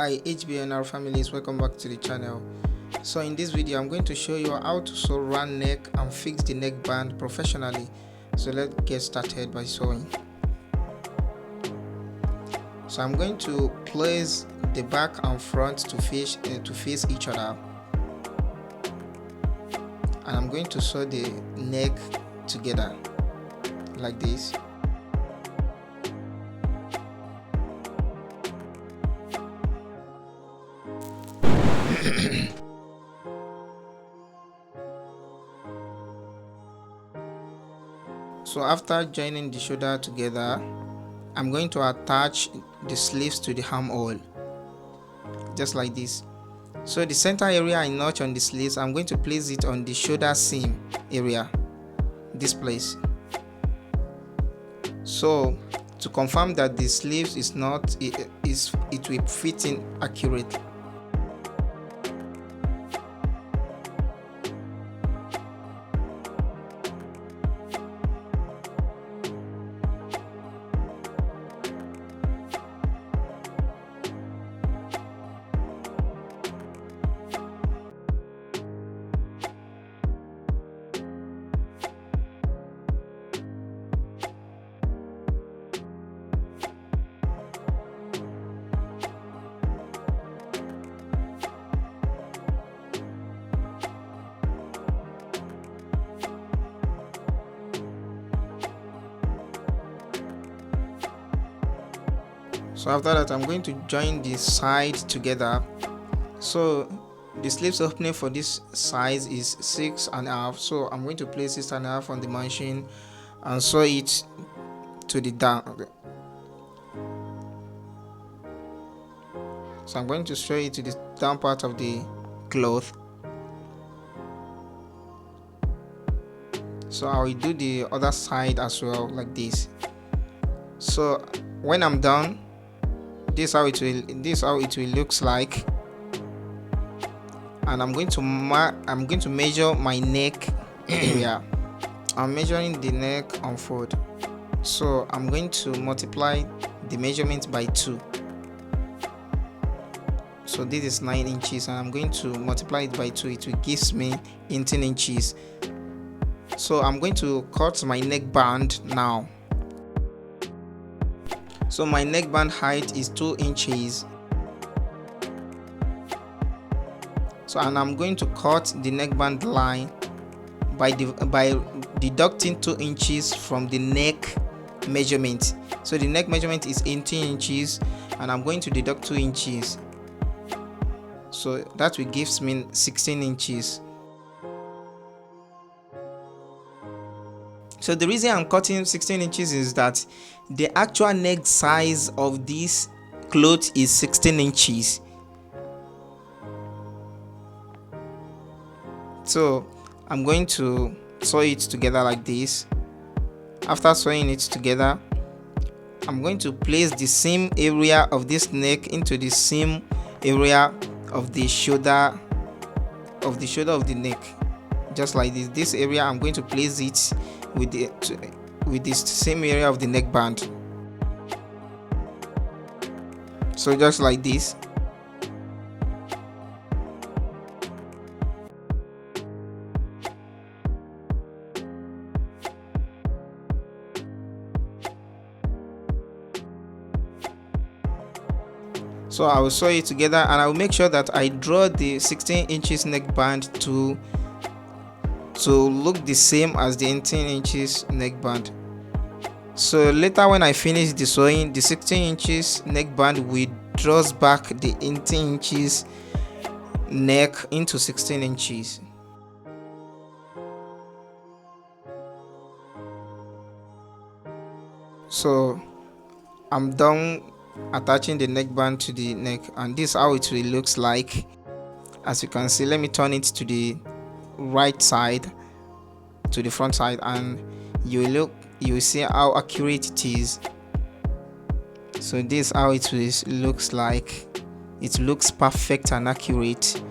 Hi HBNR families, welcome back to the channel. So in this video I'm going to show you how to sew round neck and fix the neckband professionally. So let's get started by sewing. So I'm going to place the back and front to face each other, and I'm going to sew the neck together like this. So after joining the shoulder together, I'm going to attach the sleeves to the armhole just like this. So the center area I notch on the sleeves, I'm going to place it on the shoulder seam area, this place. So to confirm that the sleeves it will fit in accurately. So after that, I'm going to join the side together. So the sleeves opening for this size is 6.5, so I'm going to place 6.5 on the machine and sew it to the down. So I'm going to sew it to the down part of the cloth. So I will do the other side as well, like this. So when I'm done, this is how it will looks like, and I'm going to measure my neck area. I'm measuring the neck unfold, so I'm going to multiply the measurement by 2. So this is 9 inches, and I'm going to multiply it by 2. It will give me 18 inches. So I'm going to cut my neckband now. So my neckband height is 2 inches. So and I'm going to cut the neckband line by deducting 2 inches from the neck measurement. So the neck measurement is 18 inches, and I'm going to deduct 2 inches. So that will give me 16 inches. So the reason I'm cutting 16 inches is that the actual neck size of this cloth is 16 inches. So I'm going to sew it together like this. After sewing it together, I'm going to place the seam area of this neck into the seam area of the shoulder of the neck, just like this. This area I'm going to place it with this same area of the neckband. So just like this. So I will sew it together, and I will make sure that I draw the 16 inches neckband to look the same as the 18 inches neckband. So later when I finish the sewing, the 16 inches neckband will draws back the 18 inches neck into 16 inches. So I'm done attaching the neckband to the neck, and this is how it will looks like. As you can see, let me turn it to the right side, to the front side, and you will see how accurate it is. So this is how it looks like. It looks perfect and accurate.